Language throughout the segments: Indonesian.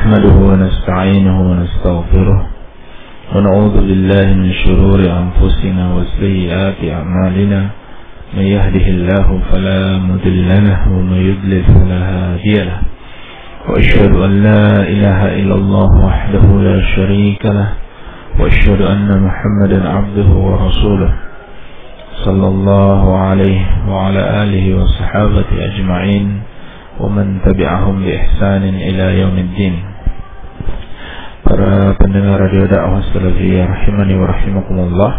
نحمده ونستعينه ونستغفره ونعوذ بالله من شرور أنفسنا وسيئات أعمالنا من يهده الله فلا مضل له ومن يضلل فلا هادي له وأشهد أن لا إله إلا الله وحده لا شريك له وأشهد أن محمدا عبده ورسوله صلى الله عليه وعلى آله وصحابته أجمعين ومن تبعهم بإحسان إلى يوم الدين. Para pendengar radio dakwah salafiyah rahimani wa rahimakumullah,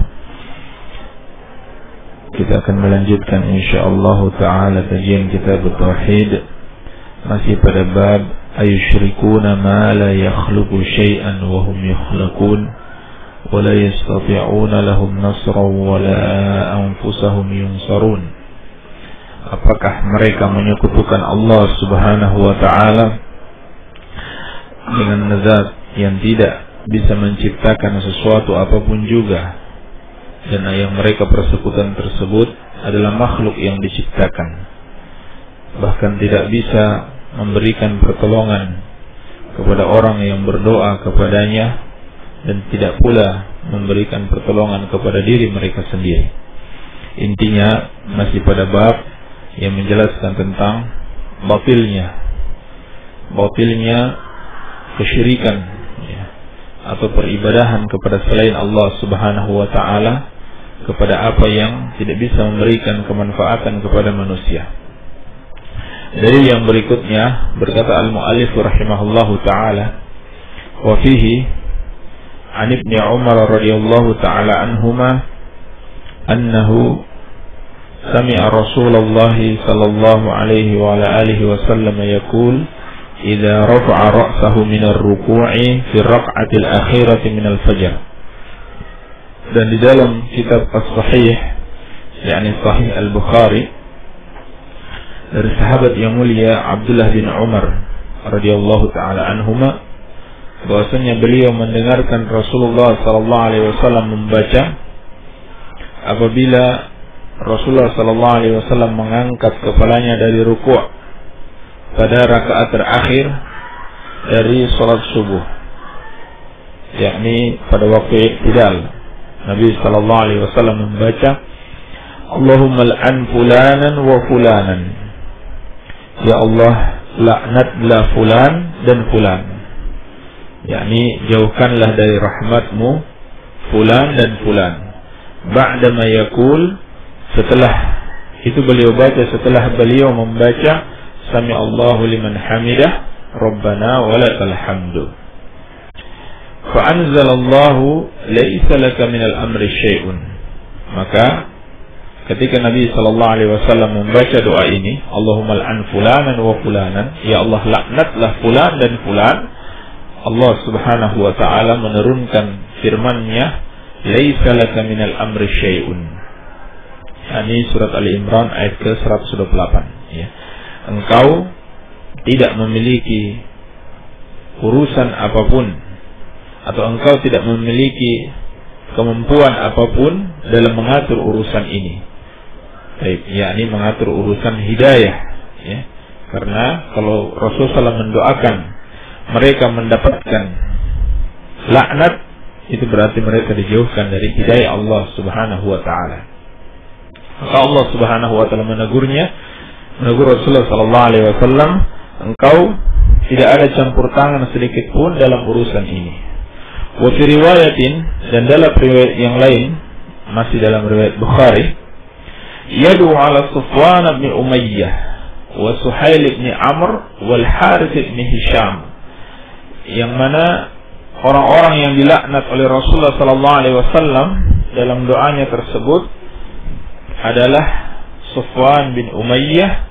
kita akan melanjutkan insyaallah taala kajian kitab tauhid, masih pada bab ayusyrikuna ma la yakhluqu syai'an wa hum yukhlaqun wa la yastati'una lahum nasran wa la anfusahum yunsarun. Apakah mereka menyekutukan Allah subhanahu wa ta'ala dengan zat yang tidak bisa menciptakan sesuatu apapun juga, dan yang mereka persekutukan tersebut adalah makhluk yang diciptakan, bahkan tidak bisa memberikan pertolongan kepada orang yang berdoa kepadanya, dan tidak pula memberikan pertolongan kepada diri mereka sendiri. Intinya masih pada bab yang menjelaskan tentang batilnya kesyirikan, ya, atau peribadahan kepada selain Allah subhanahu wa ta'ala kepada apa yang tidak bisa memberikan kemanfaatan kepada manusia. Dari yang berikutnya berkata al-mu'allif rahimahullahu ta'ala, wa fihi an ibni Umar radhiyallahu ta'ala anhuma annahu سمع رسول الله صلى الله عليه وعلى آله وسلم يقول إذا رفع رأسه من الركوع في الركعة الأخيرة من الفجر. Dan di dalam kitab As-Sahih, yakni Sahih Al-Bukhari, dari sahabat yang mulia Abdullah bin Umar radhiyallahu taala anhuma, bahwasanya beliau mendengarkan Rasulullah sallallahu alaihi wasallam membaca apabila Rasulullah sallallahu alaihi wasallam mengangkat kepalanya dari rukuk pada rakaat terakhir dari salat subuh, yakni pada waktu i'tidal. Nabi sallallahu alaihi wasallam membaca Allahumma al'an fulanan wa fulanan, ya Allah laknatlah fulan dan fulan, yakni jauhkanlah dari rahmatmu fulan dan fulan. Ba'dama yaqul, setelah itu beliau baca, setelah beliau membaca Sami Allahu liman hamidah Rabbana walakal hamdu. Fa anzalallahu laisa laka minal amri syai'un. Maka ketika Nabi sallallahu alaihi wasallam membaca doa ini, Allahumma al'an fulanan wa fulanan, ya Allah laknatlah fulan dan fulan, Allah subhanahu wa ta'ala menurunkan firman-Nya, laisa laka minal amri syai'un. Ini surat Ali Imran ayat ke-128, ya. Engkau tidak memiliki urusan apapun, atau engkau tidak memiliki kemampuan apapun dalam mengatur urusan ini. Baik, yakni mengatur urusan hidayah, ya. Karena kalau Rasulullah SAW mendoakan mereka mendapatkan laknat, itu berarti mereka dijauhkan dari hidayah Allah subhanahu wa ta'ala. Maka Allah subhanahu wa ta'ala menegur Rasulullah sallallahu alaihi wasallam, engkau tidak ada campur tangan sedikit pun dalam urusan ini. Wa fi riwayatin, dan dalam riwayat yang lain, masih dalam riwayat Bukhari, yadu ala Sufwan bin Umayyah wa Suhail bin Amr wal Harith bin Hisham, yang mana orang-orang yang dilaknat oleh Rasulullah sallallahu alaihi wasallam dalam doanya tersebut adalah Sufwan bin Umayyah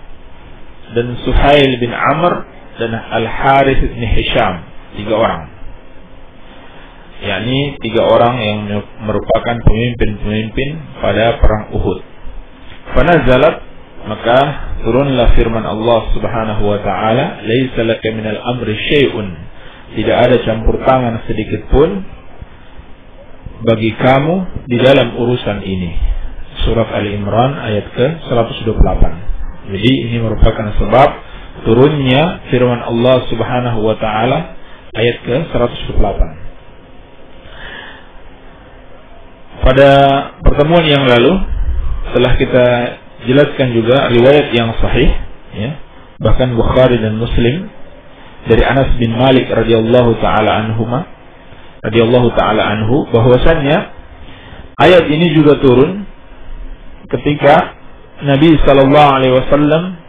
dan Suhail bin Amr dan Al-Harith bin Hisham, 3 orang, yakni 3 orang yang merupakan pemimpin-pemimpin pada perang Uhud. Fanazalat, maka turunlah firman Allah subhanahu wa ta'ala, laisa laka minal amri syai'un, tidak ada campur tangan sedikit pun bagi kamu di dalam urusan ini. Surat Ali Imran ayat ke-128. Jadi ini merupakan sebab turunnya firman Allah subhanahu wa ta'ala, ayat ke-108. Pada pertemuan yang lalu telah kita jelaskan juga riwayat yang sahih, ya, bahkan Bukhari dan Muslim dari Anas bin Malik radhiyallahu taala anhu bahwasannya ayat ini juga turun ketika Nabi sallallahu alaihi wasallam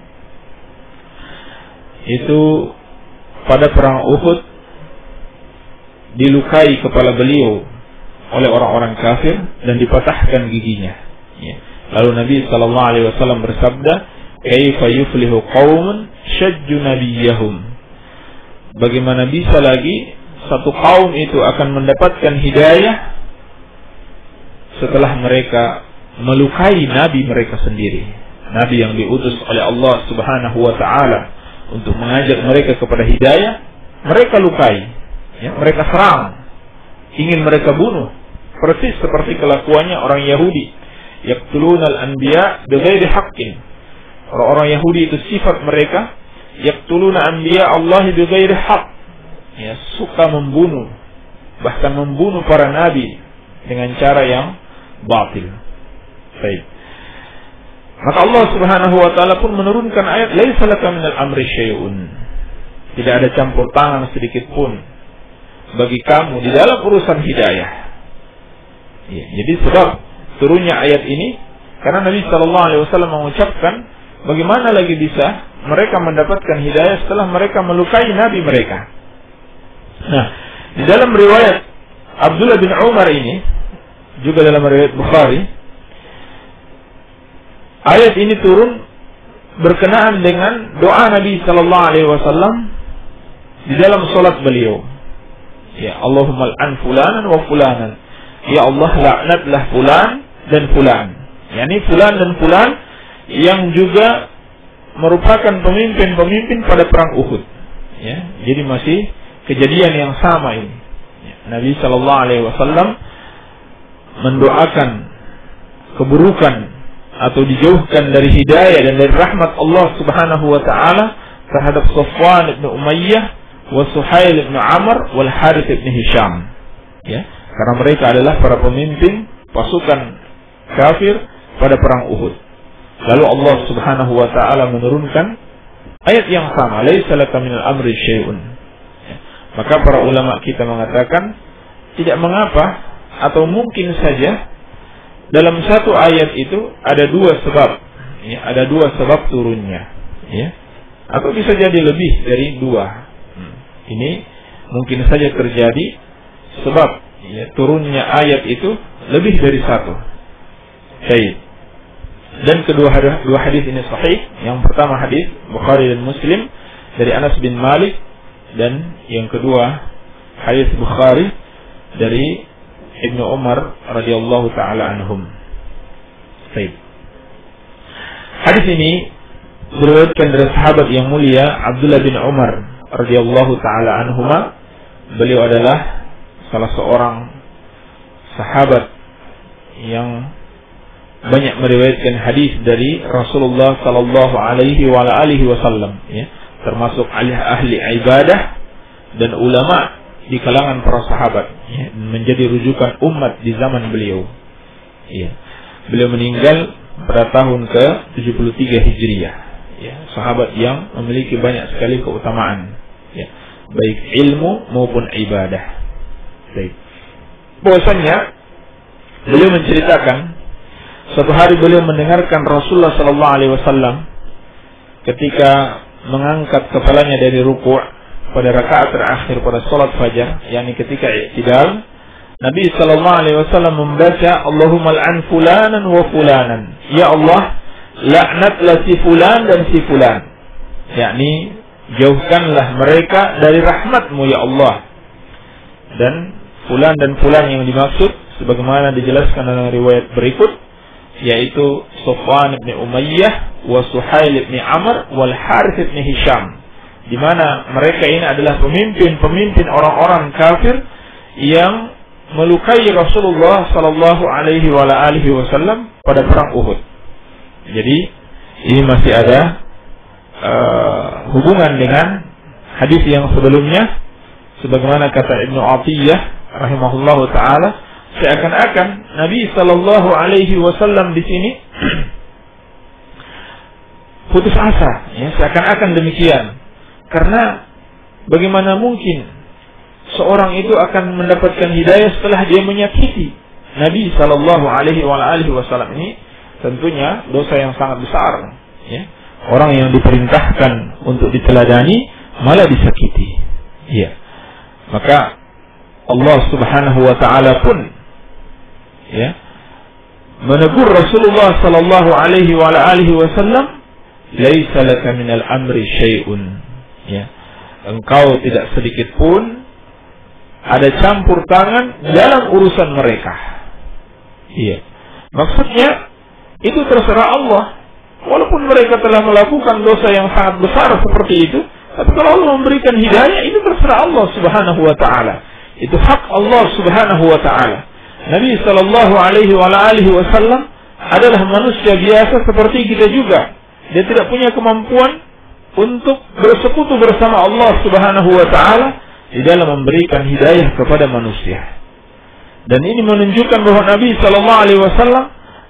itu pada perang Uhud dilukai kepala beliau oleh orang-orang kafir dan dipatahkan giginya, ya. Lalu Nabi sallallahu alaihi wasallam bersabda, "Kaifa yuflihu qaumun syajju nabiyyahum?" Bagaimana bisa lagi satu kaum itu akan mendapatkan hidayah setelah mereka melukai nabi mereka sendiri, nabi yang diutus oleh Allah Subhanahu wa taala untuk mengajak mereka kepada hidayah, mereka lukai, ya, mereka serang, ingin mereka bunuh, persis seperti kelakuannya orang Yahudi, yaqtulunal anbiya bighairi haqqin. Orang-orang Yahudi itu sifat mereka, yaqtuluna anbiya Allah bighairi haqq, ya, suka membunuh, bahkan membunuh para nabi dengan cara yang batil. Baik. Maka Allah Subhanahu wa taala pun menurunkan ayat laisa laka minal amri syai'un. Tidak ada campur tangan sedikit pun bagi kamu di dalam urusan hidayah. Ya, jadi sebab turunnya ayat ini karena Nabi sallallahu alaihi wasallam mengucapkan bagaimana lagi bisa mereka mendapatkan hidayah setelah mereka melukai nabi mereka. Nah, di dalam riwayat Abdullah bin Umar ini juga dalam riwayat Bukhari, ayat ini turun berkenaan dengan doa Nabi sallallahu alaihi wasallam di dalam salat beliau. Ya, Allahumma al'an fulanan wa fulanan. Ya Allah, laknatlah fulan dan fulan. yakni fulan dan fulan yang juga merupakan pemimpin-pemimpin pada perang Uhud. Ya, jadi masih kejadian yang sama ini. Ya, Nabi sallallahu alaihi wasallam mendoakan keburukan atau dijauhkan dari hidayah dan dari rahmat Allah Subhanahu wa taala terhadap Safwan bin Umayyah wa Suhail bin Amr wal Harith bin Hisham. Ya, karena mereka adalah para pemimpin pasukan kafir pada perang Uhud. Lalu Allah Subhanahu wa taala menurunkan ayat yang sama, laisa laka minal amri syai'un. Ya, maka para ulama kita mengatakan tidak mengapa atau mungkin saja dalam satu ayat itu ada dua sebab, ya, ada dua sebab turunnya, ya, atau bisa jadi lebih dari dua. Ini mungkin saja terjadi sebab, ya, turunnya ayat itu lebih dari satu. Baik. Dan kedua hadis ini sahih. Yang pertama hadis Bukhari dan Muslim dari Anas bin Malik, dan yang kedua hadis Bukhari dari Ibnu Umar radhiyallahu taala anhum. Baik. Hadis ini diriwayatkan dari sahabat yang mulia Abdullah bin Umar radhiyallahu taala anhuma. Beliau adalah salah seorang sahabat yang banyak meriwayatkan hadis dari Rasulullah sallallahu alaihi wasallam, ya, termasuk ahli ibadah dan ulama di kalangan para sahabat, ya, menjadi rujukan umat di zaman beliau. Ya. Beliau meninggal pada tahun ke-73 Hijriah. Ya, sahabat yang memiliki banyak sekali keutamaan, ya, baik ilmu maupun ibadah. Baik. Bahwasanya beliau menceritakan suatu hari beliau mendengarkan Rasulullah sallallahu alaihi wasallam ketika mengangkat kepalanya dari ruku' pada rakaat terakhir pada salat fajar, yakni ketika i'tidal, Nabi sallallahu alaihi wasallam membaca Allahumma al'an fulanan wa fulanan. Ya Allah, laknatlah si fulan dan si fulan. Yakni jauhkanlah mereka dari rahmat-Mu ya Allah. Dan fulan dan fulan yang dimaksud sebagaimana dijelaskan dalam riwayat berikut, yaitu Safwan bin Umayyah wa Suhail bin Amr wal Harith bin Hisham, di mana mereka ini adalah pemimpin-pemimpin orang-orang kafir yang melukai Rasulullah sallallahu alaihi wasallam pada perang Uhud. Jadi ini masih ada hubungan dengan hadis yang sebelumnya, Sebagaimana kata Ibnu Athiyah rahimahullahu taala, seakan-akan Nabi sallallahu alaihi wasallam di sini putus asa, ya, seakan-akan demikian. Karena bagaimana mungkin seorang itu akan mendapatkan hidayah setelah dia menyakiti Nabi sallallahu alaihi wasallam? Ini tentunya dosa yang sangat besar, ya. Orang yang diperintahkan untuk diteladani malah disakiti. Ya. Maka Allah Subhanahu wa taala pun, ya, menegur Rasulullah sallallahu alaihi wasallam, "Laisa laka minal amri syai'un." Ya. Engkau tidak sedikit pun ada campur tangan dalam urusan mereka. Iya. Maksudnya itu terserah Allah. Walaupun mereka telah melakukan dosa yang sangat besar seperti itu, tapi kalau Allah memberikan hidayah, itu terserah Allah Subhanahu wa taala. Itu hak Allah Subhanahu wa taala. Nabi sallallahu alaihi wasallam adalah manusia biasa seperti kita juga. Dia tidak punya kemampuan untuk bersekutu bersama Allah Subhanahu wa taala di dalam memberikan hidayah kepada manusia. Dan ini menunjukkan bahwa Nabi sallallahu alaihi wasallam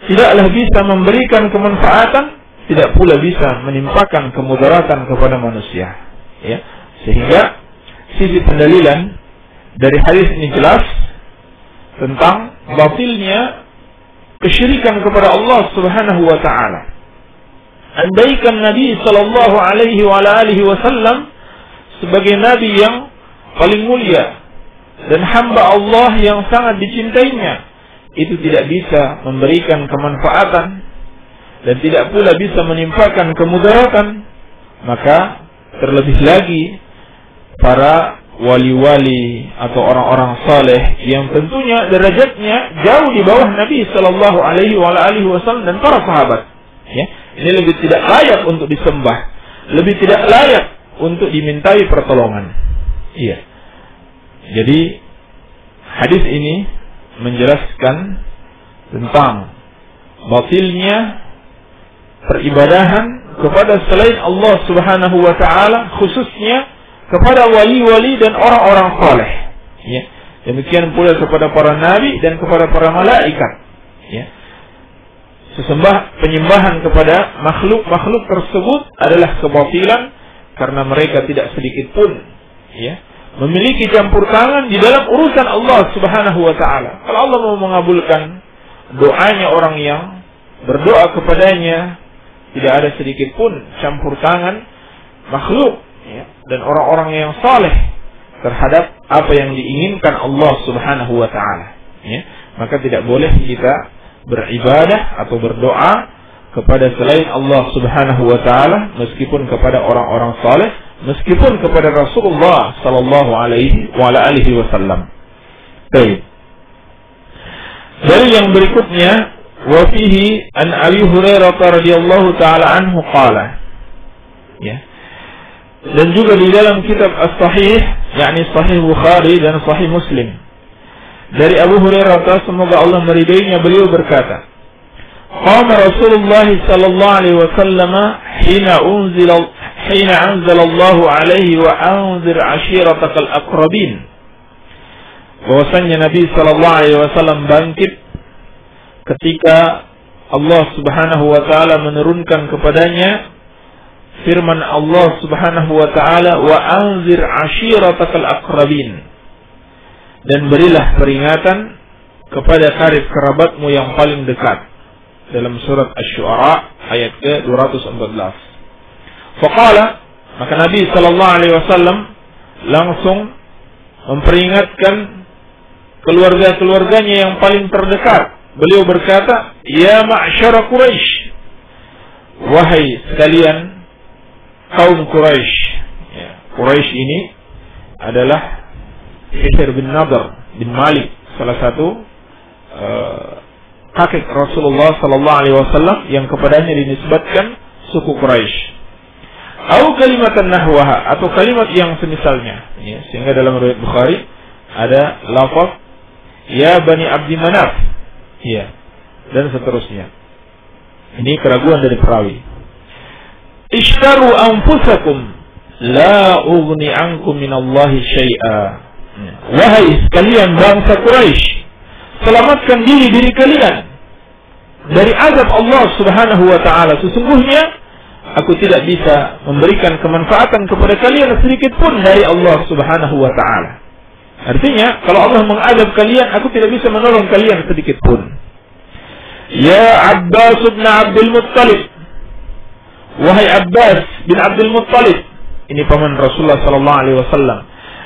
tidaklah bisa memberikan kemanfaatan, tidak pula bisa menimpakan kemudaratan kepada manusia. Ya, sehingga sisi pendalilan dari hadis ini jelas tentang batilnya kesyirikan kepada Allah Subhanahu wa taala. Andaikan Nabi sallallahu alaihi wasallam sebagai nabi yang paling mulia dan hamba Allah yang sangat dicintainya, itu tidak bisa memberikan kemanfaatan dan tidak pula bisa menimpakan kemudaratan, maka terlebih lagi para wali-wali atau orang-orang saleh yang tentunya derajatnya jauh di bawah Nabi sallallahu alaihi wasallam dan para sahabat, ya, ini lebih tidak layak untuk disembah, lebih tidak layak untuk dimintai pertolongan. Iya. Jadi hadis ini menjelaskan tentang batilnya peribadahan kepada selain Allah Subhanahu wa taala, khususnya kepada wali-wali dan orang-orang saleh. Ya. Demikian pula kepada para nabi dan kepada para malaikat. Ya. Penyembahan kepada makhluk-makhluk tersebut adalah kebatilan karena mereka tidak sedikit pun, ya, memiliki campur tangan di dalam urusan Allah Subhanahu wa taala. Kalau Allah mau mengabulkan doanya orang yang berdoa kepadanya, tidak ada sedikit pun campur tangan makhluk, ya, dan orang-orang yang saleh terhadap apa yang diinginkan Allah Subhanahu wa taala, ya. Maka tidak boleh kita beribadah atau berdoa kepada selain Allah Subhanahu wa taala, meskipun kepada orang-orang saleh, meskipun kepada Rasulullah sallallahu alaihi wasallam. Baik. Dari yang berikutnya, wa fihi an Abi Hurairah radhiyallahu taala anhu qala. Ya. Dan juga di dalam kitab As-Sahih, yakni Sahih Bukhari dan Sahih Muslim, dari Abu Hurairah, semoga Allah meridainya, beliau berkata, qama Rasulullah sallallahu alaihi wasallam hina anzala Allah alaihi wa anzir ashiratakal aqrabin. Bahwasanya Nabi sallallahu alaihi wasallam bangkit ketika Allah Subhanahu wa taala menurunkan kepadanya firman Allah Subhanahu wa taala, wa anzir ashiratakal aqrabin, dan berilah peringatan kepada karib kerabatmu yang paling dekat, dalam surat Asy-Syu'ara ayat ke-214. Faqala, maka Nabi sallallahu alaihi wasallam langsung memperingatkan keluarga-keluarganya yang paling terdekat. Beliau berkata, ya ma'syara Quraisy, wahai sekalian kaum Quraisy. Ya, Quraisy ini adalah Hisr bin Nadr bin Malik, salah satu kakek Rasulullah sallallahu alaihi wasallam yang kepadanya dinisbatkan suku Quraisy. Atau kalimatan nahwaha, atau kalimat yang semisalnya, ya, sehingga dalam riwayat Bukhari ada lafaz ya Bani Abdi Manaf, ya, dan seterusnya. Ini keraguan dari perawi. Ishtaru anfusakum la ughni ankum minallahi syai'a. Wahai sekalian bangsa Quraisy, selamatkan diri kalian dari azab Allah Subhanahu wa taala. Sesungguhnya aku tidak bisa memberikan kemanfaatan kepada kalian sedikit pun dari Allah Subhanahu wa taala. Artinya, kalau Allah mengazab kalian, aku tidak bisa menolong kalian sedikit pun. Ya Abbas bin Abdul Muttalib, wahai Abbas bin Abdul Muttalib, ini paman Rasulullah sallallahu alaihi wasallam,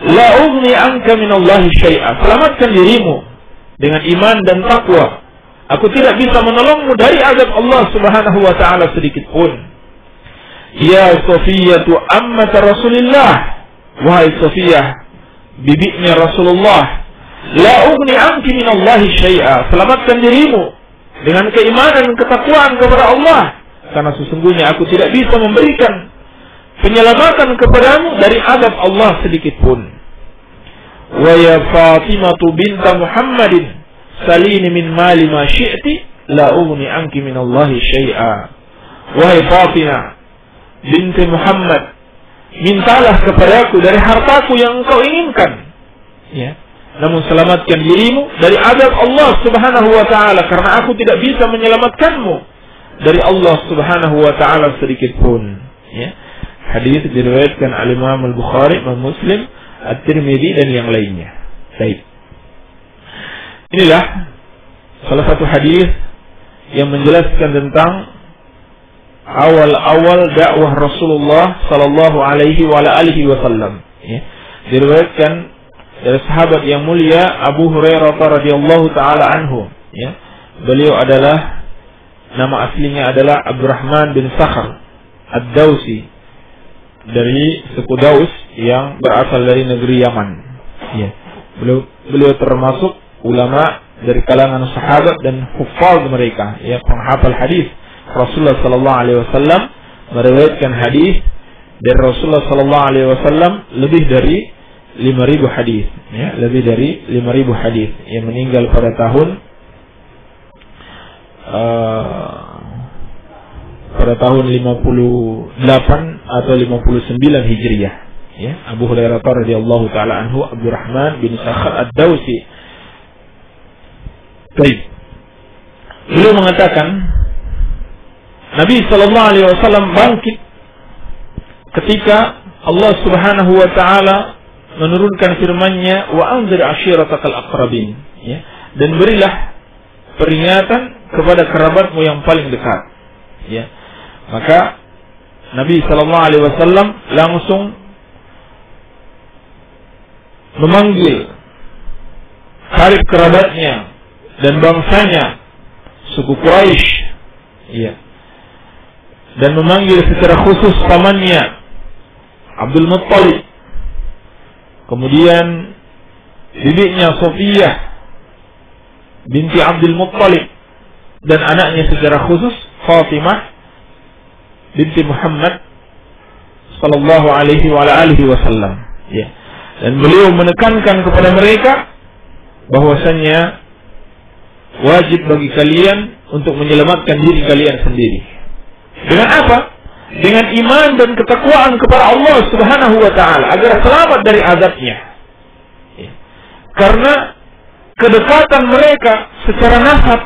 la ughni anka minallahi syai'a. Selamatkan dirimu dengan iman dan takwa. Aku tidak bisa menolongmu dari azab Allah Subhanahu wa taala sedikit pun. Ya Safiyah ammat Rasulillah, wahai Safiyah, bibinya Rasulullah, la ughni anki minallahi syai'a. Selamatkan dirimu dengan keimanan dan ketakwaan kepada Allah, karena sesungguhnya aku tidak bisa memberikan penyelamatan kepadamu dari azab Allah sedikit pun. Wa ya Fatimah binta Muhammadin, salini min mali ma syi'ti, la ughni anki minallahi syai'a. Wahai Fatimah binti Muhammad, mintalah kepadaku dari hartaku yang engkau inginkan, ya, namun selamatkan dirimu dari azab Allah Subhanahu wa taala, karena aku tidak bisa menyelamatkanmu dari Allah Subhanahu wa taala sedikit pun, ya. Hadis diriwayatkan oleh Imam Al-Bukhari, Imam Muslim, At-Tirmidzi dan yang lainnya. Baik. Inilah salah satu hadis yang menjelaskan tentang awal-awal dakwah Rasulullah sallallahu alaihi wa alihi wasallam, ya. Diriwayatkan dari sahabat yang mulia Abu Hurairah radhiyallahu taala anhu, ya. Beliau adalah, nama aslinya adalah Abdurrahman bin Sakhr Ad-Dausi, dari suku Daus yang berasal dari negeri Yaman, ya. Beliau termasuk ulama dari kalangan sahabat dan hufaz mereka, ya, penghafal hadis Rasulullah sallallahu alaihi wasallam, meriwayatkan hadis dari Rasulullah sallallahu alaihi wasallam lebih dari 5.000 hadis, ya, lebih dari 5.000 hadis, yang meninggal pada tahun 58 atau 59 Hijriah, ya. Abu Hurairah radhiyallahu taala anhu, Abdurrahman bin Sakhr Ad-Dausi. Baik. Beliau mengatakan Nabi sallallahu alaihi wasallam bangkit ketika Allah Subhanahu wa taala menurunkan firman-Nya, wa anzir ashiratakal aqrabin, ya, dan berilah peringatan kepada kerabatmu yang paling dekat, ya. Maka Nabi sallallahu alaihi wasallam langsung memanggil karib kerabatnya dan bangsanya, suku Quraisy, ya, dan memanggil secara khusus pamannya Abdul Muttalib, kemudian bibinya Safiyah binti Abdul Muttalib, dan anaknya secara khusus Fatimah binti Muhammad sallallahu alaihi wa alihi wasallam, ya. Dan beliau menekankan kepada mereka bahwasannya wajib bagi kalian untuk menyelamatkan diri kalian sendiri. Dengan apa? Dengan iman dan ketakwaan kepada Allah Subhanahu wa taala, agar selamat dari azabnya, ya. Karena kedekatan mereka secara nasab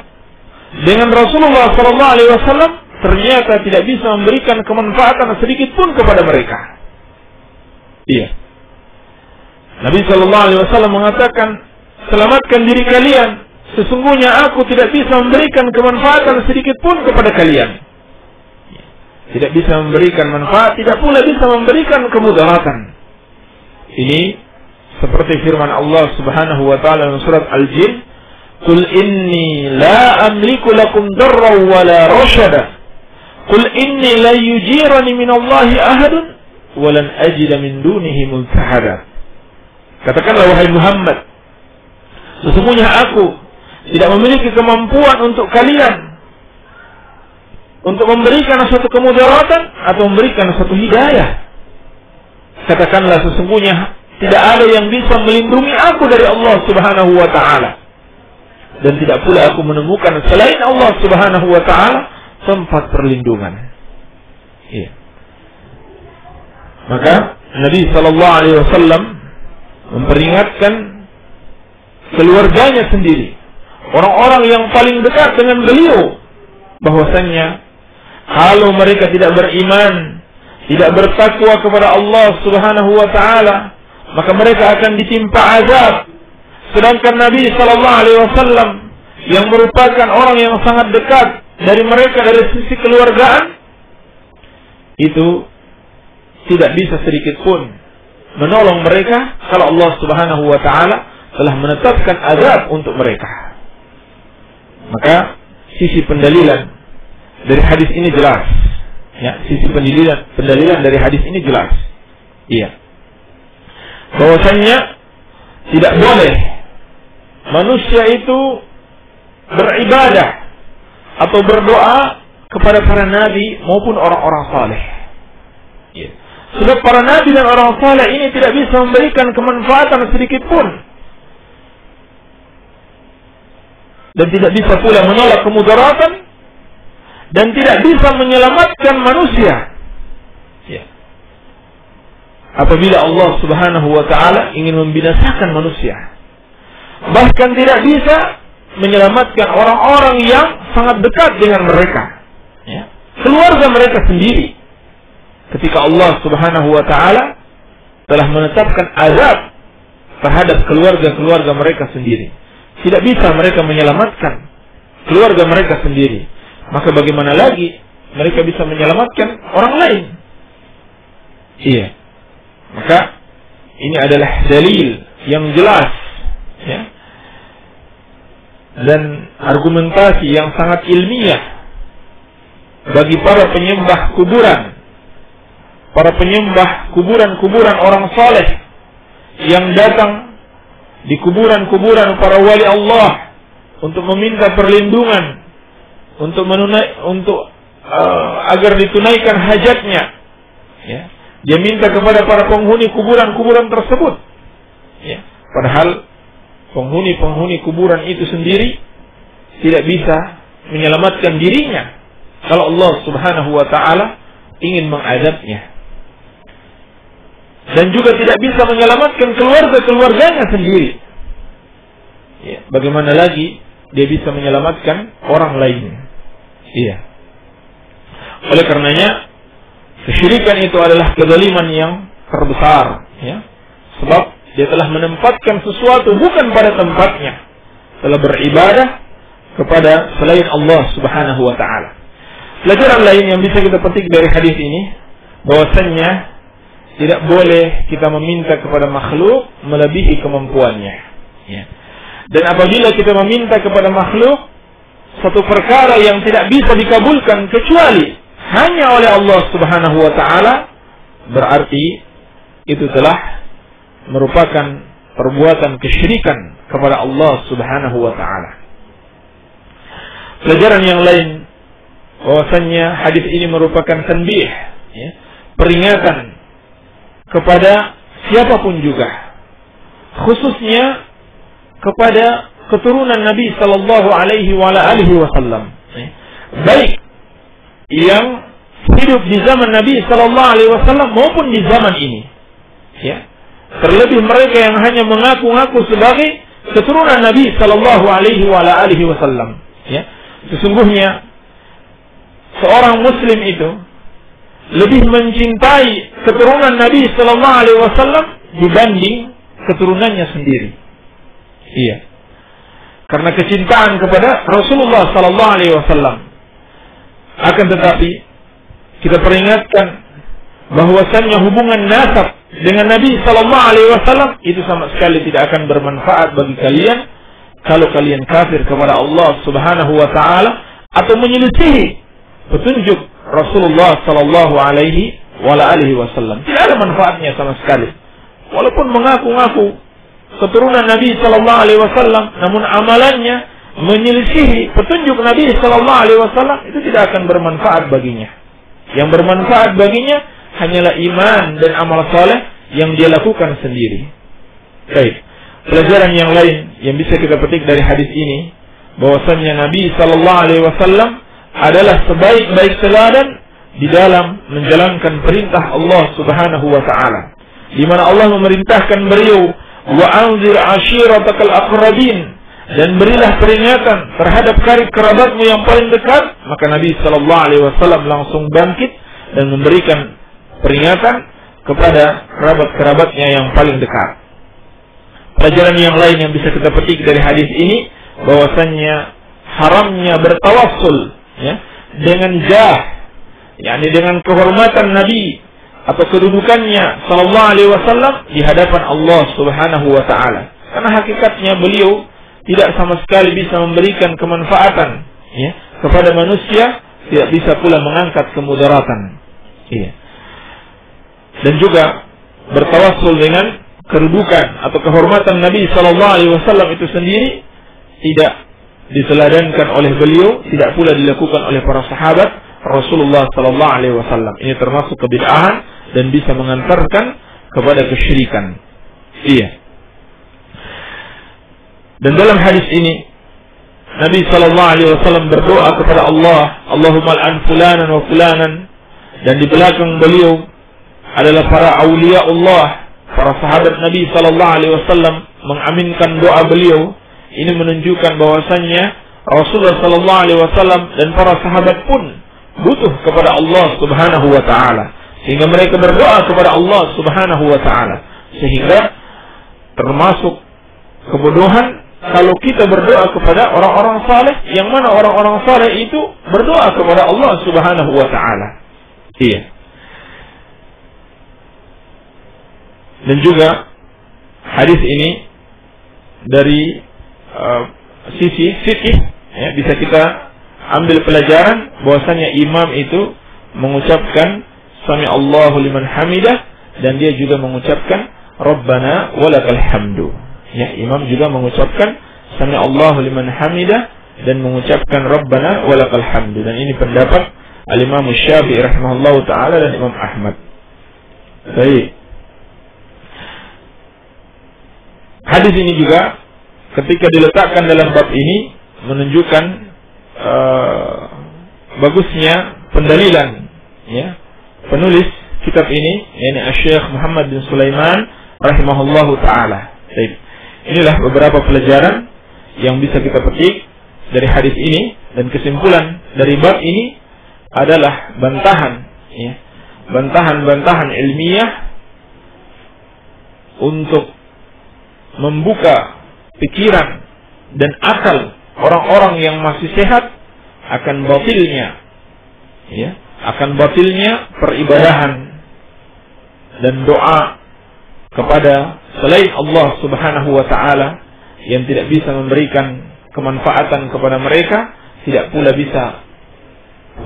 dengan Rasulullah sallallahu alaihi wasallam ternyata tidak bisa memberikan kemanfaatan sedikit pun kepada mereka. Iya. Nabi sallallahu alaihi wasallam mengatakan, selamatkan diri kalian, sesungguhnya aku tidak bisa memberikan kemanfaatan sedikit pun kepada kalian. Tidak bisa memberikan manfaat, tidak pula bisa memberikan kemudaratan. Ini seperti firman Allah Subhanahu wa taala dalam surat Al-Jin, "Qul inni la amliku lakum darran wa la rashada. Qul inni la yujirani min Allahi ahadun wa lan ajida min dunihi multahada." Katakanlah wahai Muhammad, sesungguhnya aku tidak memiliki kemampuan untuk kalian untuk memberikan suatu kemudaratan atau memberikan suatu hidayah. Katakanlah sesungguhnya tidak ada yang bisa melindungi aku dari Allah Subhanahu wa taala, dan tidak pula aku menemukan selain Allah Subhanahu wa taala tempat perlindungan. Iya. Maka Nabi sallallahu alaihi wasallam memperingatkan keluarganya sendiri, orang-orang yang paling dekat dengan beliau, bahwasannya kalau mereka tidak beriman, tidak bertakwa kepada Allah Subhanahu wa taala, maka mereka akan ditimpa azab. Sedangkan Nabi sallallahu alaihi wasallam yang merupakan orang yang sangat dekat dari mereka dari sisi keluargaan, itu tidak bisa sedikit pun menolong mereka kalau Allah Subhanahu wa taala telah menetapkan azab untuk mereka. Maka sisi pendalilan dari hadis ini jelas. Ya, sisi pendalilan dari hadis ini jelas. Iya. Bahwasanya tidak boleh manusia itu beribadah atau berdoa kepada para nabi maupun orang-orang saleh. Iya. Sebab para nabi dan orang saleh ini tidak bisa memberikan kemanfaatan sedikit pun, dan tidak bisa pula menolak kemudaratan, dan tidak bisa menyelamatkan manusia. Ya. Apabila Allah Subhanahu wa taala ingin membinasakan manusia, bahkan tidak bisa menyelamatkan orang-orang yang sangat dekat dengan mereka, ya, keluarga mereka sendiri, ketika Allah Subhanahu wa taala telah menetapkan azab terhadap keluarga-keluarga mereka sendiri. Tidak bisa mereka menyelamatkan keluarga mereka sendiri, maka bagaimana lagi mereka bisa menyelamatkan orang lain? Iya. Maka ini adalah dalil yang jelas, ya, dan argumentasi yang sangat ilmiah bagi para penyembah kuburan, para penyembah kuburan-kuburan orang saleh yang datang di kuburan-kuburan para wali Allah untuk meminta perlindungan, untuk agar ditunaikan hajatnya. Ya. Dia minta kepada para penghuni kuburan-kuburan tersebut. Ya. Padahal penghuni-penghuni kuburan itu sendiri tidak bisa menyelamatkan dirinya kalau Allah Subhanahu wa taala ingin mengazabnya. Dan juga tidak bisa menyelamatkan keluarga-keluarganya sendiri. Ya, bagaimana lagi dia bisa menyelamatkan orang lain? Iya. Oleh karenanya, kesyirikan itu adalah kezaliman yang terbesar. Ya. Sebab dia telah menempatkan sesuatu bukan pada tempatnya, telah beribadah kepada selain Allah Subhanahu wa taala. Pelajaran lain yang bisa kita petik dari hadis ini, bahwasannya tidak boleh kita meminta kepada makhluk melebihi kemampuannya. Ya. Dan apabila kita meminta kepada makhluk satu perkara yang tidak bisa dikabulkan kecuali hanya oleh Allah Subhanahu wa taala, berarti itu telah merupakan perbuatan kesyirikan kepada Allah Subhanahu wa taala. Pelajaran yang lain, bahwasannya hadis ini merupakan tanbih, ya, peringatan kepada siapapun juga, khususnya kepada keturunan Nabi sallallahu alaihi wasallam, baik yang hidup di zaman Nabi sallallahu alaihi wasallam maupun di zaman ini, ya. Terlebih mereka yang hanya mengaku-ngaku sebagai keturunan Nabi sallallahu alaihi wasallam, ya. Sesungguhnya seorang muslim itu lebih mencintai keturunan Nabi sallallahu alaihi wasallam dibanding keturunannya sendiri. Iya. Karena kecintaan kepada Rasulullah sallallahu alaihi wasallam. Akan tetapi kita peringatkan bahwasannya hubungan nasab dengan Nabi sallallahu alaihi wasallam itu sama sekali tidak akan bermanfaat bagi kalian kalau kalian kafir kepada Allah Subhanahu wa taala atau menyelisihi petunjuk Rasulullah sallallahu alaihi wasallam. Tidak ada manfaatnya sama sekali. Walaupun mengaku-ngaku keturunan Nabi sallallahu alaihi wasallam, namun amalannya menyelisihi petunjuk Nabi sallallahu alaihi wasallam, itu tidak akan bermanfaat baginya. Yang bermanfaat baginya hanyalah iman dan amal saleh yang dia lakukan sendiri. Baik. Pelajaran yang lain yang bisa kita petik dari hadis ini, bahwasannya Nabi sallallahu alaihi wasallam adalah sebaik-baik teladan di dalam menjalankan perintah Allah Subhanahu wa taala. di mana Allah memerintahkan beliau, wa anzir ashiratakal aqrabin, dan berilah peringatan terhadap karib kerabatmu yang paling dekat. Maka Nabi sallallahu alaihi wasallam langsung bangkit dan memberikan peringatan kepada kerabat-kerabatnya yang paling dekat. Pelajaran yang lain yang bisa kita petik dari hadis ini, bahwasannya haramnya bertawassul dengan jah, yakni dengan kehormatan Nabi atau kedudukannya sallallahu alaihi wasallam di hadapan Allah Subhanahu wa taala. Karena hakikatnya beliau tidak sama sekali bisa memberikan kemanfaatan kepada manusia, tidak bisa pula mengangkat kemudaratan. Dan juga bertawassul dengan kedudukan atau kehormatan Nabi sallallahu alaihi wasallam itu sendiri tidak diteladankan oleh beliau, tidak pula dilakukan oleh para sahabat Rasulullah sallallahu alaihi wasallam. Ini termasuk kebid'ahan dan bisa mengantarkan kepada kesyirikan. Dan dalam hadis ini Nabi sallallahu alaihi wasallam berdoa kepada Allah, Allahumma al'an fulanan wa fulanan, dan di belakang beliau adalah para aulia Allah, para sahabat Nabi sallallahu alaihi wasallam mengaminkan doa beliau. Ini menunjukkan bahwasannya Rasulullah sallallahu alaihi wasallam dan para sahabat pun butuh kepada Allah Subhanahu wa taala, sehingga mereka berdoa kepada Allah Subhanahu wa taala. Sehingga termasuk kebodohan kalau kita berdoa kepada orang-orang saleh, yang mana orang-orang saleh itu berdoa kepada Allah Subhanahu wa taala. Dan juga hadis ini dari sisi fikih bisa kita ambil pelajaran bahwasanya imam itu mengucapkan sami Allahu liman hamidah, dan dia juga mengucapkan Rabbana walakal hamdu. Imam juga mengucapkan sami Allahu liman hamidah dan mengucapkan Rabbana walakal hamdu. Dan ini pendapat Al-Imam Syafi'i rahimahullahu taala dan Imam Ahmad. Baik. Hadis ini juga ketika diletakkan dalam bab ini menunjukkan bagusnya pendalilan penulis kitab ini, yakni Syekh Muhammad bin Sulaiman rahimahullahu taala. Inilah beberapa pelajaran yang bisa kita petik dari hadis ini, dan kesimpulan dari bab ini adalah bantahan ilmiah untuk membuka pikiran dan akal orang-orang yang masih sehat akan batilnya peribadahan dan doa kepada selain Allah Subhanahu wa taala yang tidak bisa memberikan kemanfaatan kepada mereka, tidak pula bisa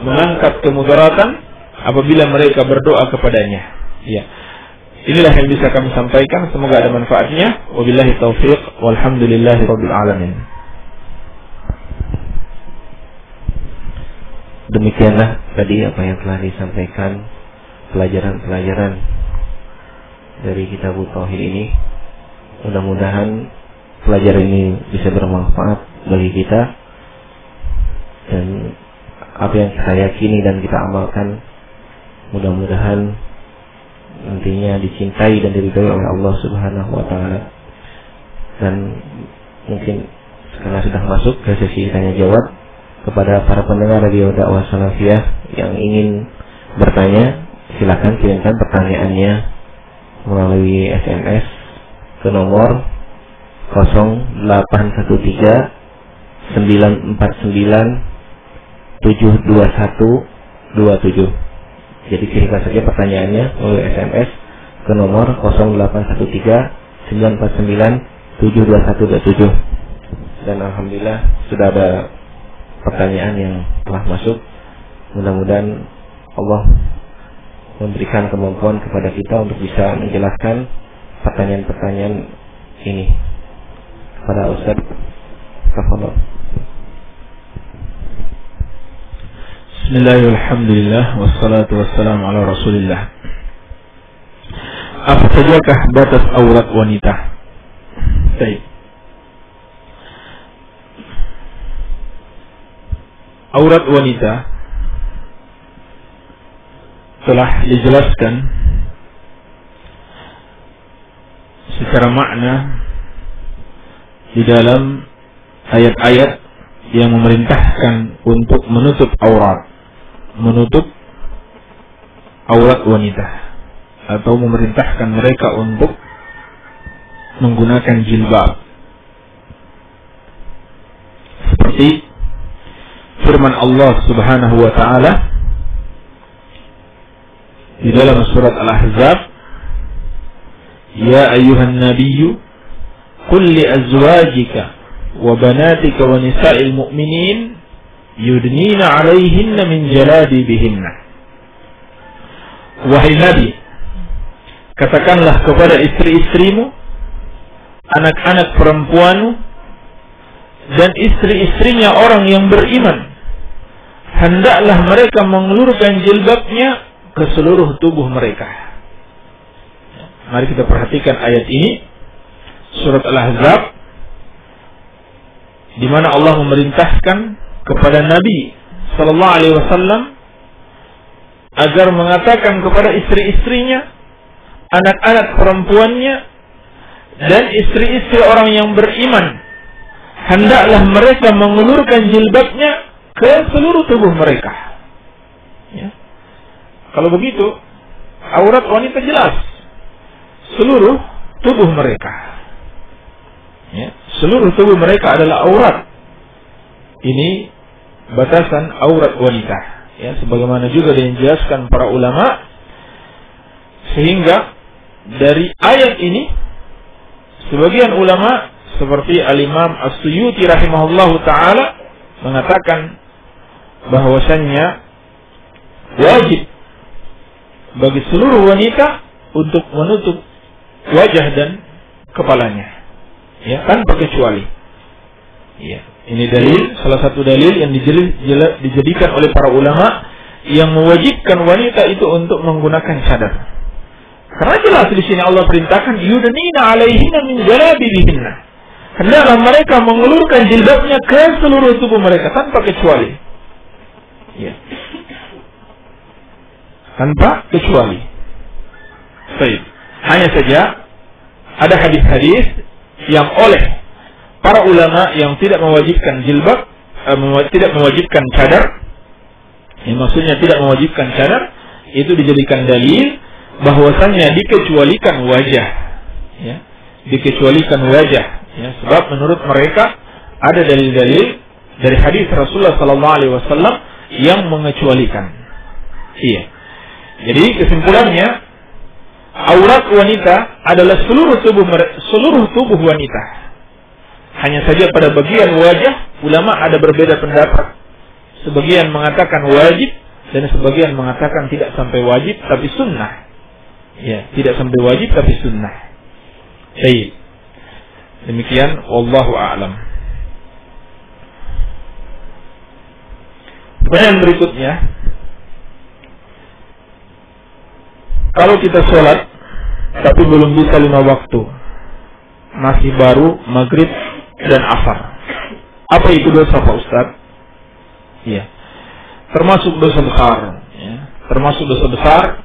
mengangkat kemudaratan apabila mereka berdoa kepadanya. Inilah yang bisa kami sampaikan, semoga ada manfaatnya. Wabillahi taufiq, walhamdulillahi rabbil alamin. Demikianlah tadi apa yang telah disampaikan, pelajaran-pelajaran dari Kitabut Tauhid ini. Mudah-mudahan pelajaran ini bisa bermanfaat bagi kita, dan apa yang kita yakini dan kita amalkan mudah-mudahan nantinya dicintai dan diridhai oleh Allah Subhanahu wa taala. Dan mungkin karena sudah masuk ke sesi tanya jawab, kepada para pendengar radio dakwah salafiyah yang ingin bertanya, silakan kirimkan pertanyaannya melalui SMS ke nomor 0813 949 72127. Jadi kirimkan saja pertanyaannya melalui SMS ke nomor 0813 949 72127. Dan alhamdulillah sudah ada pertanyaan yang telah masuk. Mudah-mudahan Allah memberikan kemampuan kepada kita untuk bisa menjelaskan pertanyaan-pertanyaan ini kepada Ustaz. Tafadhol. Bismillahirrahmanirrahim. Alhamdulillah wassalatu wassalamu ala Rasulillah. Apa sajakah batas aurat wanita? Baik. Aurat wanita telah dijelaskan secara makna di dalam ayat-ayat yang memerintahkan untuk menutup aurat wanita, atau memerintahkan mereka untuk menggunakan jilbab, seperti firman Allah Subhanahu wa taala di dalam surat Al-Ahzab, ya ayyuhan nabiyyu qul li azwajika wa banatika wa nisa'il mu'minin yudnina 'alaihinna min jalabibihinna. Wahai Nabi, katakanlah kepada istri-istrimu, anak-anak perempuanmu, dan istri-istrinya orang yang beriman, hendaklah mereka mengulurkan jilbabnya ke seluruh tubuh mereka. Mari kita perhatikan ayat ini, surat Al-Ahzab, di mana Allah memerintahkan kepada Nabi sallallahu alaihi wasallam agar mengatakan kepada istri-istrinya, anak-anak perempuannya, dan istri-istri orang yang beriman, hendaklah mereka mengulurkan jilbabnya ke seluruh tubuh mereka. Ya. Kalau begitu, aurat wanita jelas, seluruh tubuh mereka. Ya. Seluruh tubuh mereka adalah aurat. Ini batasan aurat wanita. Ya, sebagaimana juga dijelaskan para ulama, sehingga dari ayat ini sebagian ulama seperti Al-Imam As-Suyuti rahimahullahu taala mengatakan bahwasannya wajib bagi seluruh wanita untuk menutup wajah dan kepalanya, ya, tanpa kecuali. Ya, ini dalil, salah satu dalil yang dijadikan oleh para ulama yang mewajibkan wanita itu untuk menggunakan cadar. Karena jelas di sini Allah perintahkan yudnina 'alaihinna min jalabibihinna. Hendaklah mereka mengulurkan jilbabnya ke seluruh tubuh mereka tanpa kecuali. Ya. Tanpa kecuali. Baik. Hanya saja ada hadis-hadis yang oleh para ulama yang tidak mewajibkan jilbab, tidak mewajibkan cadar, yang maksudnya tidak mewajibkan cadar, itu dijadikan dalil bahwasannya dikecualikan wajah, ya, dikecualikan wajah, ya, sebab menurut mereka ada dalil-dalil dari hadis Rasulullah sallallahu alaihi wasallam yang mengecualikan. Iya. Jadi kesimpulannya, aurat wanita adalah seluruh tubuh wanita. Hanya saja pada bagian wajah ulama ada berbeda pendapat. Sebagian mengatakan wajib dan sebagian mengatakan tidak sampai wajib tapi sunnah. Ya, tidak sampai wajib tapi sunnah. Baik. Demikian wallahu a'lam. Pertanyaan berikutnya, kalau kita sholat tapi belum bisa 5 waktu, masih baru maghrib dan asar, apa itu dosa Pak Ustaz? Ya, termasuk dosa besar, ya, termasuk dosa besar,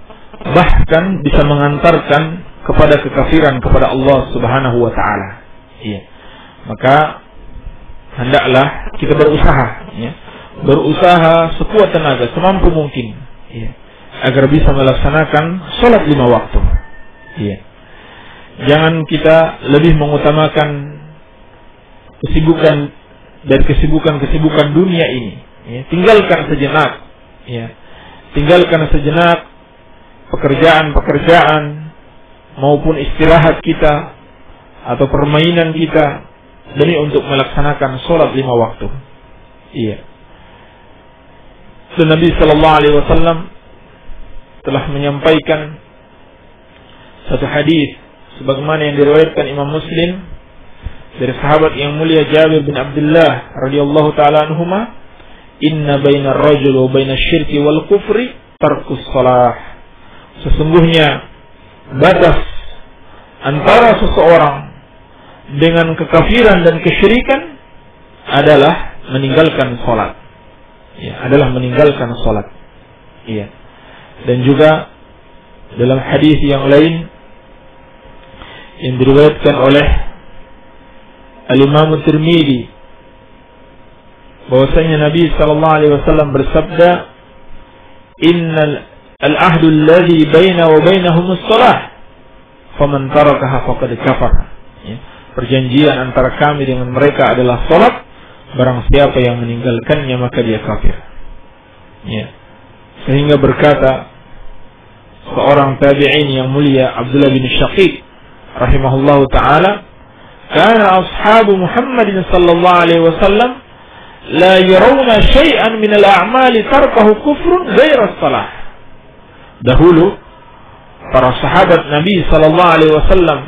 bahkan bisa mengantarkan kepada kekafiran kepada Allah Subhanahu wa taala. Iya. Maka hendaklah kita berusaha, ya, berusaha sekuat tenaga, semampu mungkin, ya, agar bisa melaksanakan sholat 5 waktu. Iya. Jangan kita lebih mengutamakan kesibukan dan kesibukan dunia ini. Ya, tinggalkan sejenak, ya, tinggalkan sejenak pekerjaan maupun istirahat kita atau permainan kita demi untuk melaksanakan sholat 5 waktu. Iya. Dan Nabi Sallallahu Alaihi Wasallam telah menyampaikan satu hadis sebagaimana yang diriwayatkan Imam Muslim dari sahabat yang mulia Jabir bin Abdullah radhiyallahu taala anhuma, inna bainar rajuli wa bainasy syirki wal kufri tarkus shalah. Sesungguhnya batas antara seseorang dengan kekafiran dan kesyirikan adalah meninggalkan salat. Ya, adalah meninggalkan salat. Iya. Dan juga dalam hadis yang lain yang diriwayatkan oleh Al-Imam Tirmidzi bahwasanya Nabi sallallahu alaihi wasallam bersabda, "Innal al-ahdu alladhi baina wa bainahum as-salah, faman tarakaha faqad kafara." Ya, perjanjian antara kami dengan mereka adalah salat, barang siapa yang meninggalkannya maka dia kafir. Ya. Sehingga berkata seorang tabi'in yang mulia, Abdullah bin Syaqiq rahimahullahu taala, "Kana ashabu Muhammadin sallallahu alaihi wasallam la yarawna syai'an min al-a'mali tarkahu kufrun ghairu as-salah." Dahulu para sahabat Nabi sallallahu alaihi wasallam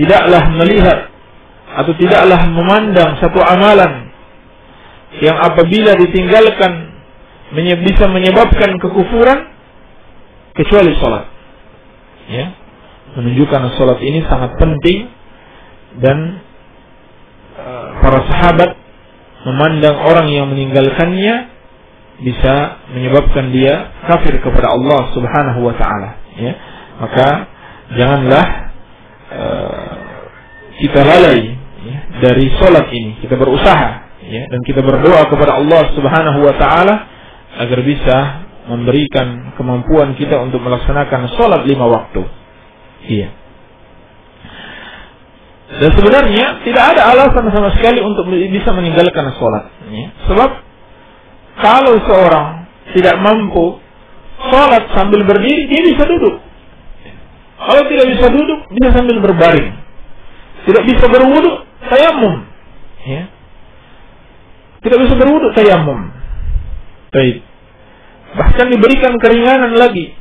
tidaklah melihat atau tidaklah memandang satu amalan yang apabila ditinggalkan bisa menyebabkan kekufuran kecuali salat. Ya, menunjukkan salat ini sangat penting, dan para sahabat memandang orang yang meninggalkannya bisa menyebabkan dia kafir kepada Allah Subhanahu wa taala. Ya, maka janganlah kita lalai ya, dari salat ini. Kita berusaha ya, dan kita berdoa kepada Allah Subhanahu wa taala agar bisa memberikan kemampuan kita untuk melaksanakan salat 5 waktu. Iya. Dan sebenarnya tidak ada alasan sama sekali untuk bisa meninggalkan salat. Ya. Sebab kalau seorang tidak mampu salat sambil berdiri, dia bisa duduk. Kalau tidak bisa duduk, bisa sambil berbaring. Tidak bisa berwudu, tayamum. Ya. Tidak bisa berwudu, tayamum. Baik. Bahkan diberikan keringanan lagi.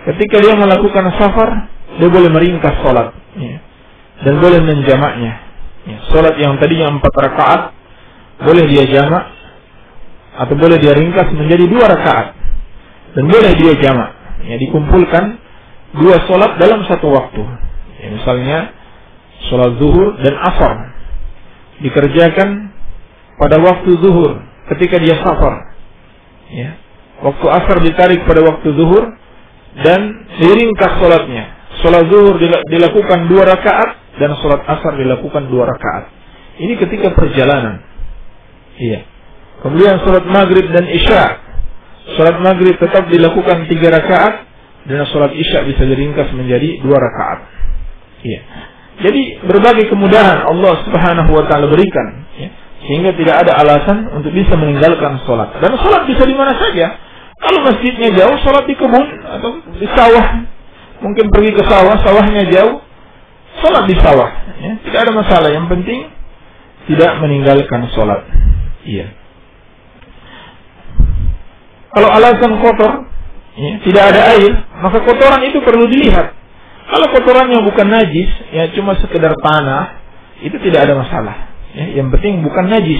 Ketika dia melakukan safar, dia boleh meringkas salat. Ya. Dan boleh menjamaknya. Ya. Salat yang tadinya 4 rakaat, boleh dia jamak, atau boleh dia ringkas menjadi 2 rakaat. Dan boleh dia jamak. Ya, dikumpulkan 2 salat dalam satu waktu. Ya, misalnya salat zuhur dan asar dikerjakan pada waktu zuhur ketika dia safar. Ya. Waktu asar ditarik pada waktu zuhur dan diringkas salatnya. Salat zuhur dilakukan 2 rakaat dan salat asar dilakukan 2 rakaat. Ini ketika perjalanan. Iya. Kemudian salat maghrib dan isya. Salat maghrib tetap dilakukan 3 rakaat dan salat isya bisa diringkas menjadi 2 rakaat. Iya. Jadi berbagai kemudahan Allah Subhanahu wa taala berikan, ya, sehingga tidak ada alasan untuk bisa meninggalkan salat. Dan salat bisa di mana saja. Kalau masjidnya jauh, salat di kebun atau di sawah. Mungkin pergi ke sawah, sawahnya jauh, salat di sawah. Ya, tidak ada masalah. Yang penting tidak meninggalkan salat. Iya. Kalau alasan kotor, ya, tidak ada air, maka kotoran itu perlu dilihat. Kalau kotorannya bukan najis, ya cuma sekedar tanah, itu tidak ada masalah. Ya, yang penting bukan najis,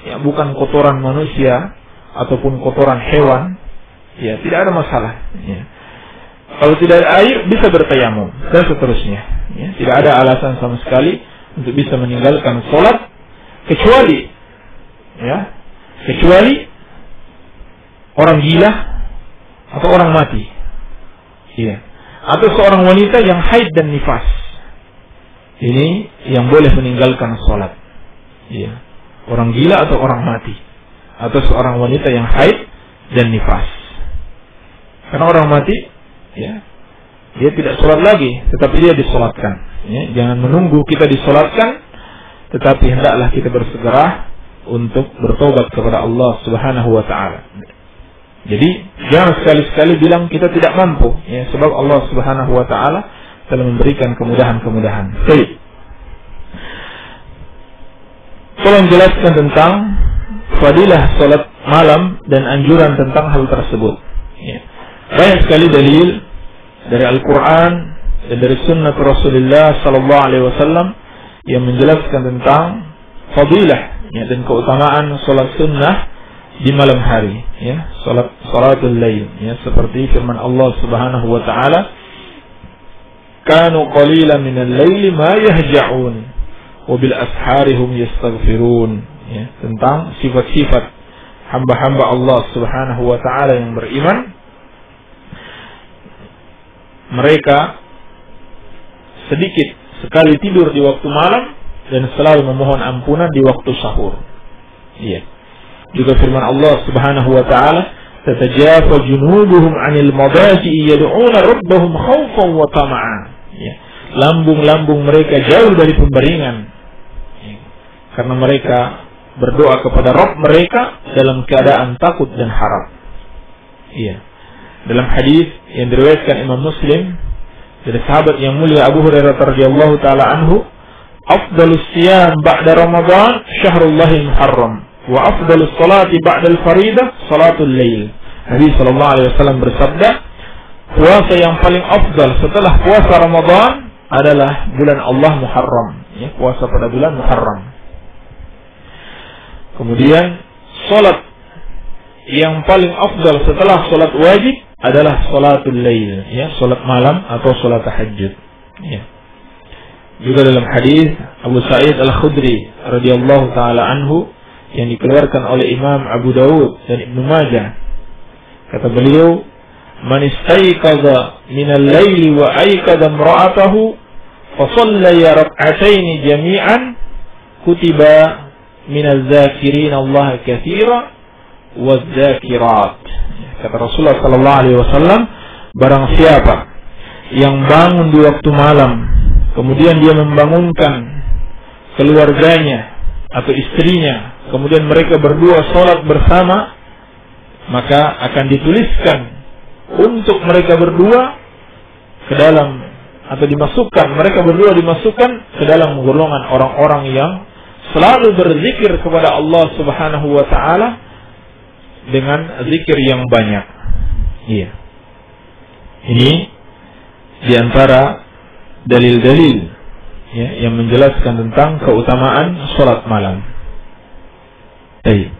ya bukan kotoran manusia ataupun kotoran hewan, ya tidak ada masalah. Ya. Kalau tidak ada air, bisa bertayamum dan seterusnya. Ya, tidak ada alasan sama sekali untuk bisa meninggalkan sholat kecuali, ya, kecuali orang gila atau orang mati. Iya. Atau seorang wanita yang haid dan nifas. Ini yang boleh meninggalkan sholat. Iya. Orang gila atau orang mati. Atau seorang wanita yang haid dan nifas. Karena orang mati, ya, dia tidak sholat lagi, tetapi dia disolatkan. Ya, jangan menunggu kita disolatkan, tetapi hendaklah kita bersegera untuk bertobat kepada Allah Subhanahu wa taala. Jadi jangan sekali-sekali bilang kita tidak mampu, ya, sebab Allah Subhanahu wa taala telah memberikan kemudahan-kemudahan. Baik. Tolong jelaskan tentang fadilah salat malam dan anjuran tentang hal tersebut. Ya. Banyak sekali dalil dari Al-Quran dan dari Sunnah Rasulullah Sallallahu Alaihi Wasallam yang menjelaskan tentang fadilah, ya, dan keutamaan salat sunnah di malam hari, ya, salatul lail, ya, seperti firman Allah Subhanahu wa taala, kanu qalilan minal laili ma yahja'un wa bil ashari hum yastaghfirun, ya, tentang sifat-sifat hamba-hamba Allah Subhanahu wa taala yang beriman. Mereka sedikit sekali tidur di waktu malam dan selalu memohon ampunan di waktu sahur. Iya. Juga firman Allah Subhanahu wa taala, "Tatajafa junubuhum 'anil madaji'i yad'una rabbahum khaufan wa tama'an." Ya. Lambung-lambung mereka jauh dari pembaringan. Ya. Karena mereka berdoa kepada Rabb mereka dalam keadaan takut dan harap. Iya. Dalam hadis yang diriwayatkan Imam Muslim dari sahabat yang mulia Abu Hurairah radhiyallahu taala anhu, "Afdhalus siyam ba'da Ramadan syahrullahil muharram, wa afdhalus salati ba'da al-faridah salatul lail." Nabi sallallahu alaihi wasallam bersabda, puasa yang paling afdal setelah puasa Ramadan adalah bulan Allah Muharram, ya, puasa pada bulan Muharram. Kemudian salat yang paling afdal setelah salat wajib adalah salatul lail, ya, salat malam atau salat tahajud. Ya. Juga dalam hadis Abu Sa'id Al-Khudri radhiyallahu taala anhu yang dikeluarkan oleh Imam Abu Dawud dan Ibnu Majah, kata beliau, "Man istayqadha min al-laili wa ayqadha imra'atahu fa shallaya rak'atayn jami'an kutiba min az-zakirin Allah katsira waz-zakirat." Kata Rasulullah sallallahu alaihi wasallam, barang siapa yang bangun di waktu malam kemudian dia membangunkan keluarganya atau istrinya, kemudian mereka berdua sholat bersama, maka akan dituliskan untuk mereka berdua ke dalam, atau dimasukkan, mereka berdua dimasukkan ke dalam golongan orang-orang yang selalu berzikir kepada Allah Subhanahu wa taala dengan zikir yang banyak. Iya. Ini diantara dalil-dalil, ya, yang menjelaskan tentang keutamaan sholat malam. Baik.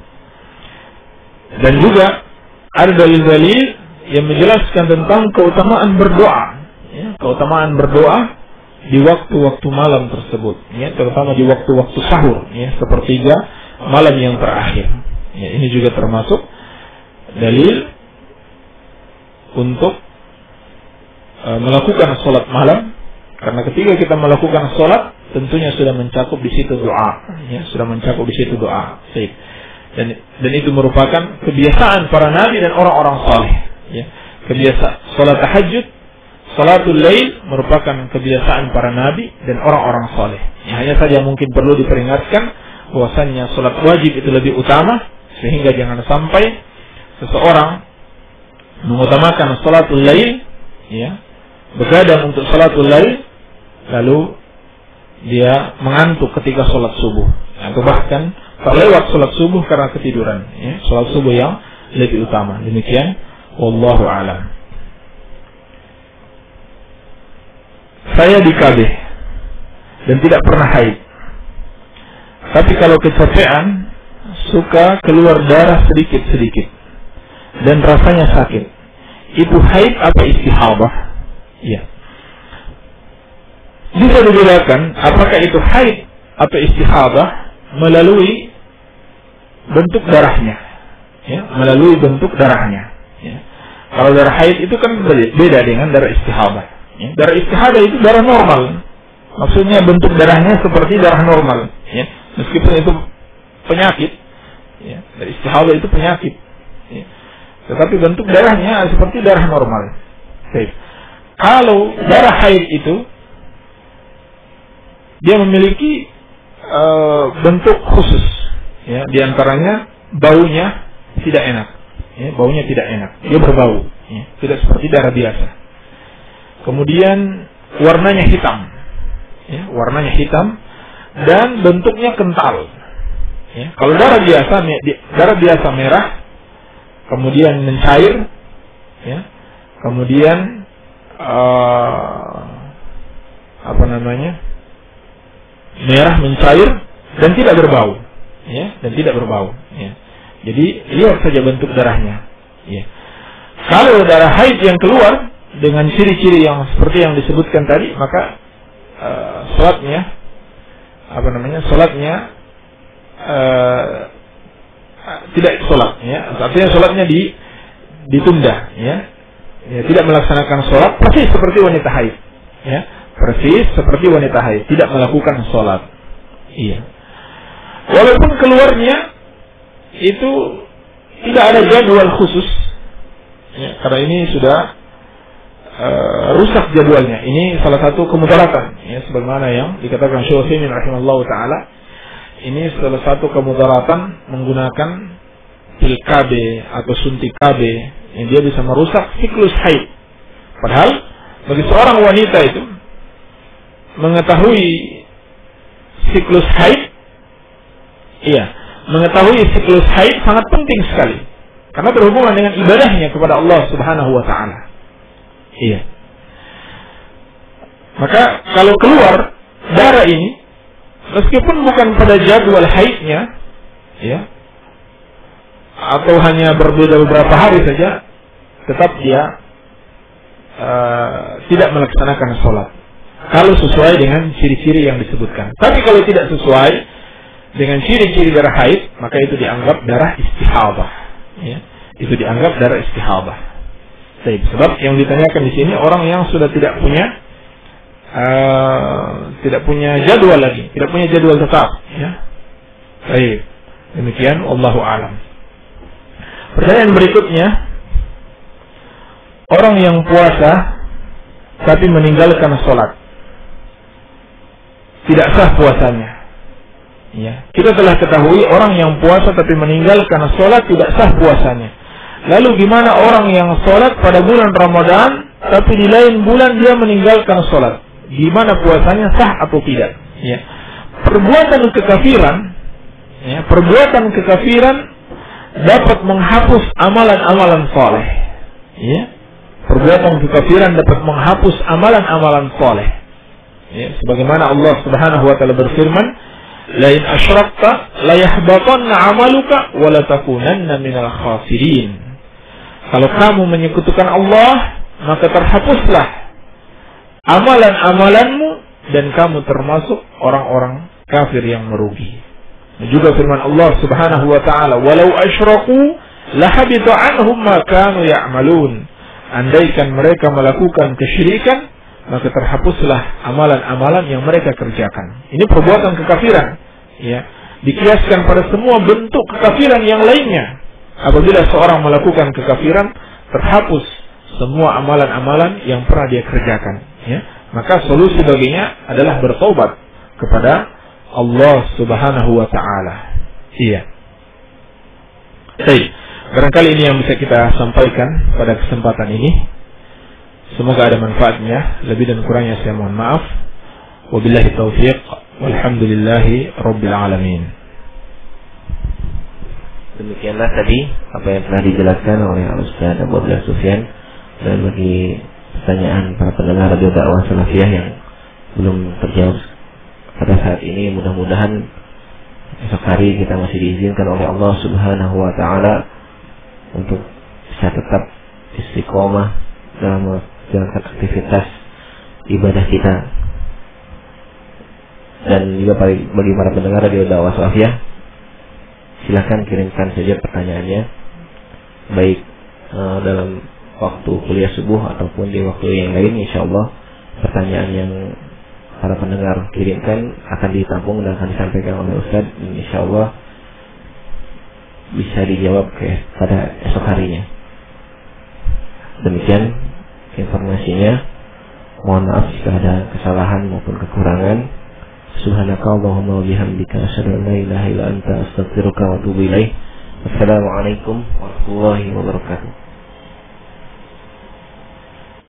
Dan juga ada dalil-dalil yang menjelaskan tentang keutamaan berdoa, ya, keutamaan berdoa di waktu-waktu malam tersebut, ya, terutama di waktu-waktu sahur, ya, sepertiga malam yang terakhir. Ya, ini juga termasuk dalil untuk melakukan sholat malam, karena ketika kita melakukan sholat tentunya sudah mencakup di situ doa, ya, sudah mencakup di situ doa. Dan itu merupakan kebiasaan para nabi dan orang-orang saleh, ya. Kebiasaan sholat tahajud, sholatul lail merupakan kebiasaan para nabi dan orang-orang saleh. Ya, hanya saja mungkin perlu diperingatkan bahwasannya sholat wajib itu lebih utama, sehingga jangan sampai seseorang mengutamakan sholatul lail, ya, begadang untuk sholatul lail, lalu dia mengantuk ketika sholat subuh, atau bahkan terlewat sholat subuh karena ketiduran, ya, sholat subuh yang lebih utama. Demikian, wallahu a'lam. Saya di KB dan tidak pernah haid, tapi kalau kecapean suka keluar darah sedikit-sedikit dan rasanya sakit. Itu haid apa istihadah? Ya. Bisa dibedakan apakah itu haid atau istihadah melalui bentuk darahnya, ya, melalui bentuk darahnya. Ya. Kalau darah haid itu kan beda dengan darah istihadah. Ya. Darah istihadah itu darah normal, maksudnya bentuk darahnya seperti darah normal, ya, meskipun itu penyakit. Ya. Darah istihadah itu penyakit, ya, tetapi bentuk darahnya seperti darah normal. Baik. Kalau darah haid itu dia memiliki bentuk khusus, ya, diantaranya baunya tidak enak, ya, baunya tidak enak, dia berbau, ya, tidak seperti darah biasa. Kemudian warnanya hitam, ya, warnanya hitam dan bentuknya kental. Ya, kalau darah biasa merah, kemudian mencair, ya, kemudian merah mencair dan tidak berbau, ya, dan tidak berbau, ya. Jadi lihat saja bentuk darahnya, ya. Kalau darah haid yang keluar dengan ciri-ciri yang seperti yang disebutkan tadi, maka sholatnya tidak sholat, ya, artinya sholatnya ditunda, ya, tidak melaksanakan sholat persis seperti wanita haid, ya, persis seperti wanita haid, tidak melakukan sholat. Iya. Walaupun keluarnya itu tidak ada jadwal khusus, ya, karena ini sudah rusak jadwalnya. Ini salah satu kemudaratan, ya, sebagaimana yang dikatakan Syekh Utsaimin rahimahullah taala. Ini salah satu kemudaratan menggunakan pil KB atau suntik KB yang dia bisa merusak siklus haid. Padahal bagi seorang wanita itu mengetahui siklus haid, iya, mengetahui siklus haid sangat penting sekali karena berhubungan dengan ibadahnya kepada Allah Subhanahu wa taala. Iya. Maka kalau keluar darah ini meskipun bukan pada jadwal haidnya, ya, atau hanya berbeda beberapa hari saja, tetap dia tidak melaksanakan sholat kalau sesuai dengan ciri-ciri yang disebutkan. Tapi kalau tidak sesuai dengan ciri-ciri darah haid, maka itu dianggap darah istihadah, ya. Itu dianggap darah istihadah. Sebab yang ditanyakan di sini orang yang sudah tidak punya jadwal lagi, tidak punya jadwal tetap, ya. Baik. Demikian, wallahu a'lam. Pertanyaan berikutnya, orang yang puasa tapi meninggalkan sholat, tidak sah puasanya. Ya, kita telah ketahui orang yang puasa tapi meninggalkan sholat tidak sah puasanya. Lalu gimana orang yang sholat pada bulan Ramadan tapi di lain bulan dia meninggalkan sholat? Gimana puasanya, sah atau tidak? Ya. Perbuatan kekafiran, ya, perbuatan kekafiran dapat menghapus amalan-amalan saleh. Ya. Perbuatan kekafiran dapat menghapus amalan-amalan saleh. Ya, sebagaimana Allah Subhanahu wa taala berfirman, "La in asyrakta la yahbatanna 'amaluka wa la takunanna minal khasirin." Kalau kamu menyekutukan Allah, maka terhapuslah amalan-amalanmu dan kamu termasuk orang-orang kafir yang merugi. Juga firman Allah Subhanahu wa taala, "Walau asyraku lahabita 'anhum ma kanu ya'malun." Andaikan mereka melakukan kesyirikan, maka terhapuslah amalan-amalan yang mereka kerjakan. Ini perbuatan kekafiran, ya. Dikiaskan pada semua bentuk kekafiran yang lainnya. Apabila seorang melakukan kekafiran, terhapus semua amalan-amalan yang pernah dia kerjakan, ya. Maka solusi baginya adalah bertobat kepada Allah Subhanahu wa taala. Iya. Baik, barangkali ini yang bisa kita sampaikan pada kesempatan ini. Semoga ada manfaatnya. Lebih dan kurangnya saya mohon maaf. Wabillahi taufiq. Walhamdulillahi rabbil alamin. Demikianlah tadi apa yang telah dijelaskan oleh Al-Ustaz Abu Abdullah Sufyan. Dan bagi pertanyaan para pendengar Radio Dakwah Salafiyah yang belum terjawab pada saat ini, mudah-mudahan esok hari kita masih diizinkan oleh Allah Subhanahu wa taala untuk bisa tetap istiqomah dalam menjalankan aktivitas ibadah kita. Dan juga bagi para pendengar Radio Dakwah Salafiyah, silakan kirimkan saja pertanyaannya, baik dalam waktu kuliah subuh ataupun di waktu yang lain. Insyaallah pertanyaan yang para pendengar kirimkan akan ditampung dan akan disampaikan oleh Ustaz, dan insyaallah bisa dijawab pada esok harinya. Demikian informasinya. Mohon maaf jika ada kesalahan maupun kekurangan. Subhanakallahumma wa bihamdika asyhadu an la ilaha illa anta astaghfiruka wa atubu ilaik. Wassalamualaikum warahmatullahi wabarakatuh.